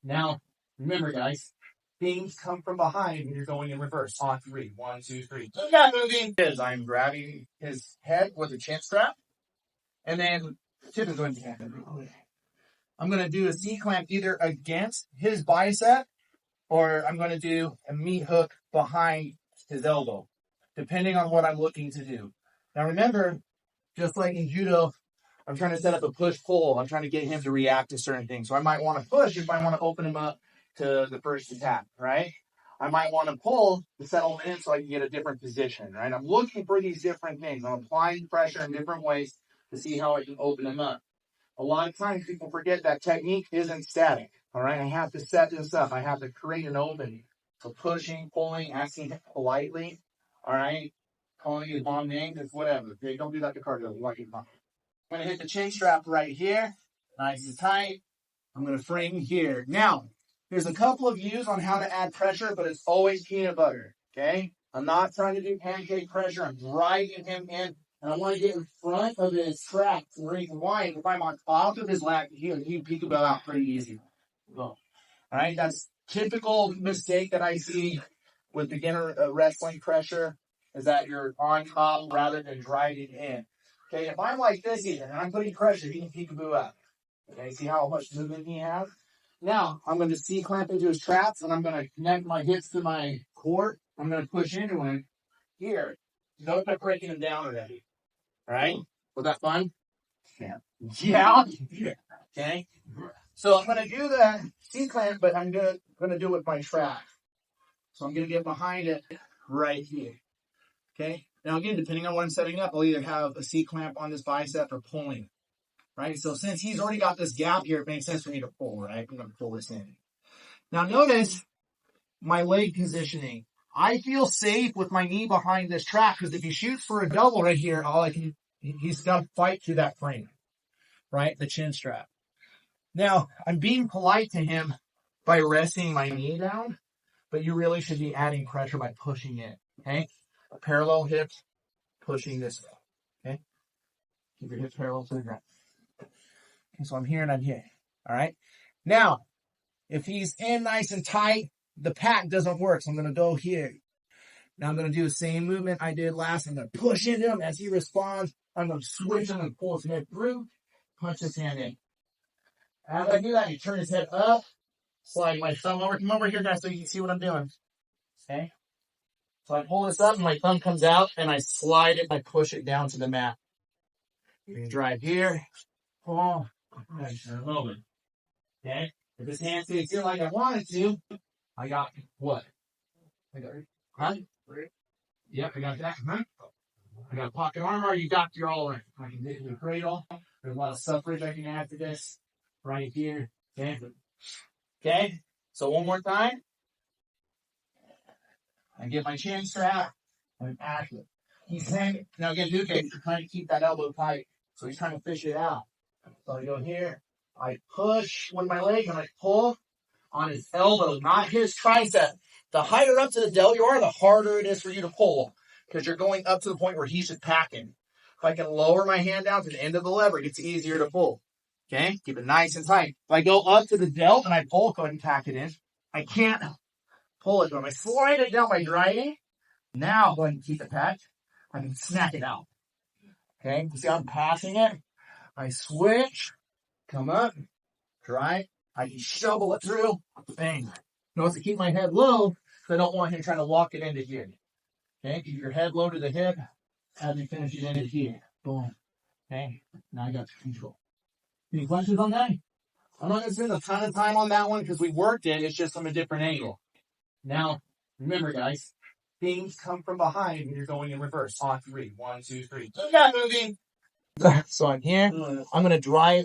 Now, remember, guys, things come from behind when you're going in reverse. On 3. 1, 2, 3. So that moving is I'm grabbing his head with a chin strap, and then tip is going to happen. I'm going to do a C-clamp either against his bicep, or I'm going to do a meat hook behind his elbow, depending on what I'm looking to do. Now remember, just like in judo, I'm trying to set up a push-pull. I'm trying to get him to react to certain things. So I might want to push if I want to open him up to the first attack, right? I might want to pull to settle him in so I can get a different position, right? I'm looking for these different things. I'm applying pressure in different ways to see how I can open him up. A lot of times people forget that technique isn't static, all right? I have to set this up. I have to create an opening. So pushing, pulling, asking politely, all right? Calling his mom names, it's whatever. Okay, don't do that to cardio. Like your mom. I'm going to hit the chin strap right here. Nice and tight. I'm going to frame here. Now, there's a couple of views on how to add pressure, but it's always peanut butter, okay? I'm not trying to do pancake pressure. I'm driving him in, and I want to get in front of his trap. The reason why, if I'm on top of his leg, he peekaboo out pretty easy. All right, that's typical mistake that I see with beginner wrestling pressure, is that you're on top rather than driving in. Okay, if I'm like this even, and I'm putting pressure, he can peekaboo out. Okay, see how much movement he has? Now, I'm going to C-clamp into his traps, and I'm going to connect my hips to my core. I'm going to push into him here. Notice I'm breaking him down already. All right? Was that fun? Yeah. Yeah? Okay. So I'm going to do the C-clamp, but I'm going to do it with my trap. So I'm going to get behind it right here. Okay? Now, again, depending on what I'm setting up, I'll either have a C-clamp on this bicep or pulling. Right? So since he's already got this gap here, it makes sense for me to pull, right? I'm going to pull this in. Now notice my leg positioning. I feel safe with my knee behind this trap, because if he shoots for a double right here, he's got to fight through that frame, right? The chin strap. Now, I'm being polite to him by resting my knee down, but you really should be adding pressure by pushing it, okay? Parallel hips, pushing this way, okay? Keep your hips parallel to the ground. Okay, so I'm here and I'm here. All right. Now, if he's in nice and tight, the pack doesn't work. So I'm going to go here. Now I'm going to do the same movement I did last. I'm going to push into him as he responds. I'm going to switch him and pull his head through. Punch his hand in. As I do that, you turn his head up. Slide my thumb over. Come over here, guys, so you can see what I'm doing. Okay. So I pull this up and my thumb comes out and I slide it. I push it down to the mat. You can drive here. Pull. Nice. A moment. Okay? If his hand stays here like I want it to, I got what? I got Yep, I got that. I got pocket armor. You got your all right. I can hit the cradle. There's a lot of suffrage I can add to this right here. Okay? Okay? So one more time. I get my chin strap. I'm active. He's hanging. Now again, Duke is trying to keep that elbow tight. So he's trying to fish it out. So I go here. I push with my leg and I pull on his elbow, not his tricep. The higher up to the delt you are, the harder it is for you to pull, because you're going up to the point where he's just packing. If I can lower my hand down to the end of the lever, it gets easier to pull. Okay? Keep it nice and tight. If I go up to the delt and I pull, go ahead and pack it in. I can't pull it. But if I slide it down by driving, now go ahead and keep it packed. I can snap it out. Okay? You see how I'm passing it? I switch. Come up, drive, I can shovel it through, bang. Notice to keep my head low, because I don't want him trying to lock it into here. Okay, keep your head low to the hip, as you finish it into here. Boom. Okay, now I got control. Any questions on that? I'm not going to spend a ton of time on that one, because we worked it, it's just from a different angle. Now, remember guys, things come from behind when you're going in reverse. On 3. 1, 2, 3. So that moving. So I'm here. I'm going to drive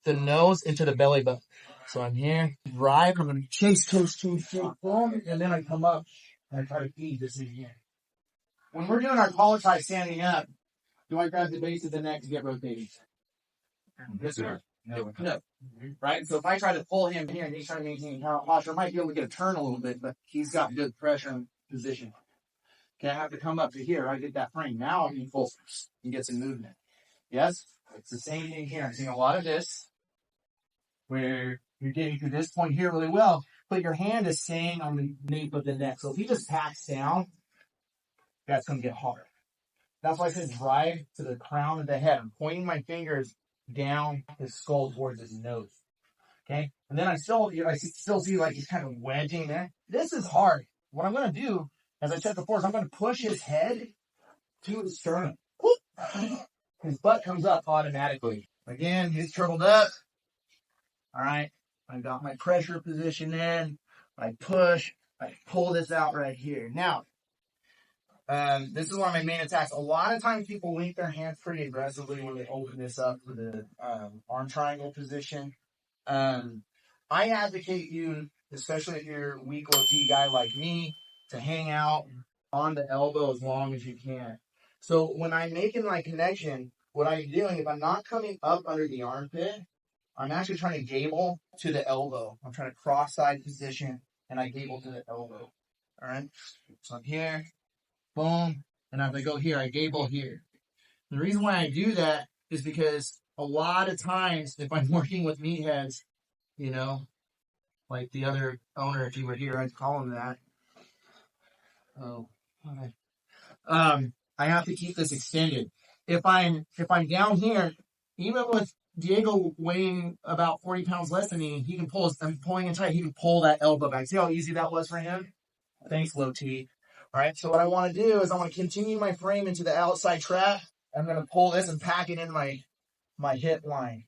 the nose into the belly button. So I'm here, drive. I'm going to chase, boom, and then I come up and I try to feed this in here. When we're doing our collar tie standing up, do I grab the base of the neck to get rotating? Yes, sir. No. Right? So if I try to pull him here and he's trying to maintain posture, I might be able to get a turn a little bit, but he's got good pressure and position. Okay, I have to come up to here. I get that frame. Now I can pull and get some movement. Yes, it's the same thing here. I'm seeing a lot of this where You're getting to this point here really well, but your hand is staying on the nape of the neck. So if he just packs down, that's going to get hard. That's why I said drive to the crown of the head. I'm pointing my fingers down his skull towards his nose. Okay? And then I still see like he's kind of wedging there. This is hard. What I'm going to do, as I said before, is I'm going to push his head to his sternum. His butt comes up automatically. Again, he's turtled up. All right. I got my pressure position in. I push. I pull this out right here. Now, this is one of my main attacks. A lot of times people link their hands pretty aggressively when they open this up for the arm triangle position. I advocate you, especially if you're a weak OT guy like me, to hang out on the elbow as long as you can. So when I'm making my connection, what I'm doing, if I'm not coming up under the armpit, I'm actually trying to gable to the elbow. I'm trying to cross-side position, and I gable to the elbow. All right? So I'm here, boom, and as I go here, I gable here. The reason why I do that is because a lot of times, if I'm working with meatheads, you know, like the other owner, if you were here, I'd call him that. Oh, okay. I have to keep this extended. If I'm down here, even with Diego weighing about 40 pounds less than me, he can pull. I'm pulling in tight. He can pull that elbow back. See how easy that was for him? Thanks, low T. All right. So what I want to do is I want to continue my frame into the outside trap. I'm going to pull this and pack it in my hip line.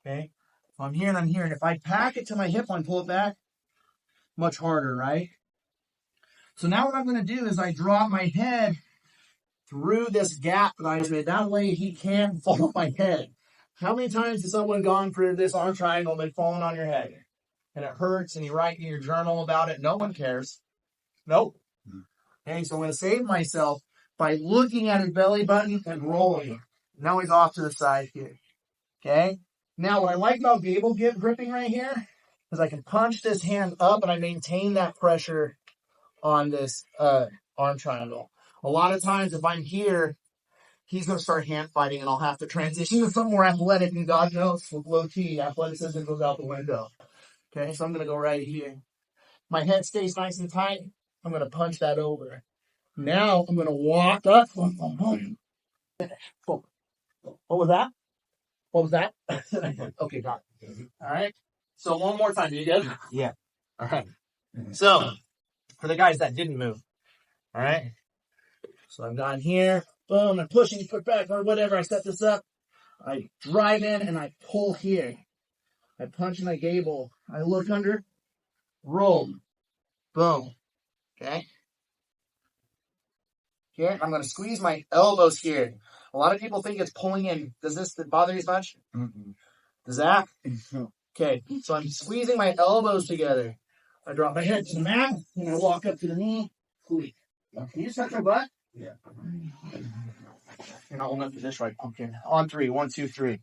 Okay. So I'm here and I'm here. And if I pack it to my hip line, pull it back, much harder, right? So now what I'm going to do is I drop my head through this gap that I just made. That way he can't fall on my head. How many times has someone gone for this arm triangle and been falling on your head? And it hurts and you write in your journal about it. No one cares. Nope. Okay, so I'm going to save myself by looking at his belly button and rolling. Now he's off to the side here. Okay? Now what I like about gable gripping right here is I can punch this hand up and I maintain that pressure on this arm triangle. A lot of times if I'm here, he's going to start hand fighting and I'll have to transition to something more athletic, and God knows with low T, athleticism goes out the window. Okay, so I'm going to go right here. My head stays nice and tight. I'm going to punch that over. Now I'm going to walk up. What was that? What was that? Okay, got it. All right. So one more time. You good? Yeah. All right. So for the guys that didn't move. All right. So I've gone here. Boom. I'm pushing, put back, or whatever. I set this up. I drive in and I pull here. I punch and I gable. I look under. Roll. Boom. Okay. Here, I'm going to squeeze my elbows here. A lot of people think it's pulling in. Does this bother you as much? Mm-hmm. Does that? Okay. So I'm squeezing my elbows together. I drop my head to the mat and I walk up to the knee. Can you just touch my butt? Yeah. You're not holding up to this right, pumpkin. On 3. 1, 2, 3.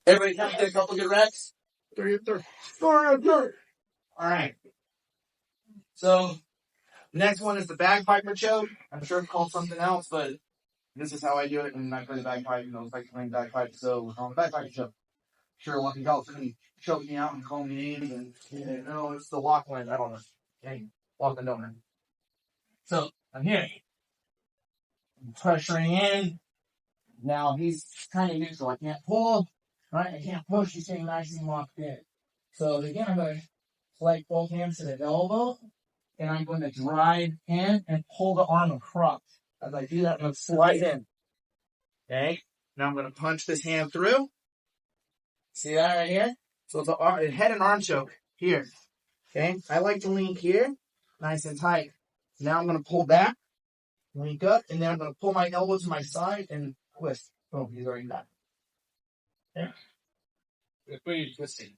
Everybody count a couple good reps. 3. All right. So next one is the bagpiper choke. I'm sure it's called something else, but this is how I do it. And I play the bagpipe. You know, it's like playing bagpipe. So bagpiper choke. Sure, one y'all can choke me out and call me names, and you know, it's the walk line. I don't know. Okay, walk the donut. So I'm here. I'm pressuring in. Now he's kind of neutral. I can't pull, right? I can't push. He's staying nice and locked in. So again, I'm going to flick both hands to the elbow, and I'm going to drive in and pull the arm across. As I do that, I'm going to slide in. Okay. Now I'm going to punch this hand through. See that right here? So it's a head and arm choke here. Okay. I like to link here, nice and tight. Now I'm going to pull back, link up, and then I'm going to pull my elbow to my side and twist. Boom, he's already done. Okay. It's twisting.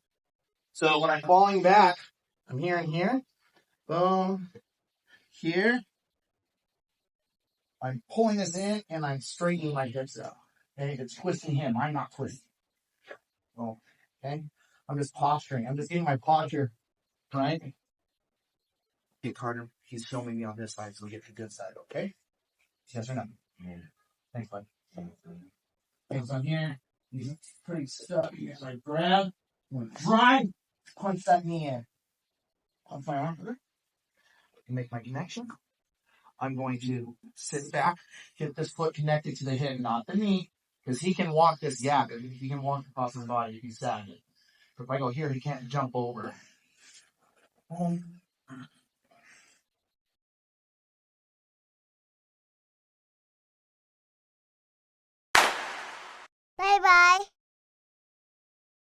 So when I'm falling back, I'm here and here. Boom. Here. I'm pulling this in and I'm straightening my hips out. Okay. It's twisting him. I'm not twisting. Oh, okay. I'm just posturing. I'm just getting my posture right. Okay, Carter, he's filming me on this side, so we get the good side, okay? Yes or no? Yeah. Thanks, bud. Okay, so I'm here. He's pretty stuck. So I grab, I'm going to drive, Punch that knee in. Punch my arm. Make my connection. I'm going to sit back, get this foot connected to the hip, not the knee, because he can walk this gap. He can walk across his body if he's stagnant. If I go here, he can't jump over. Bye-bye.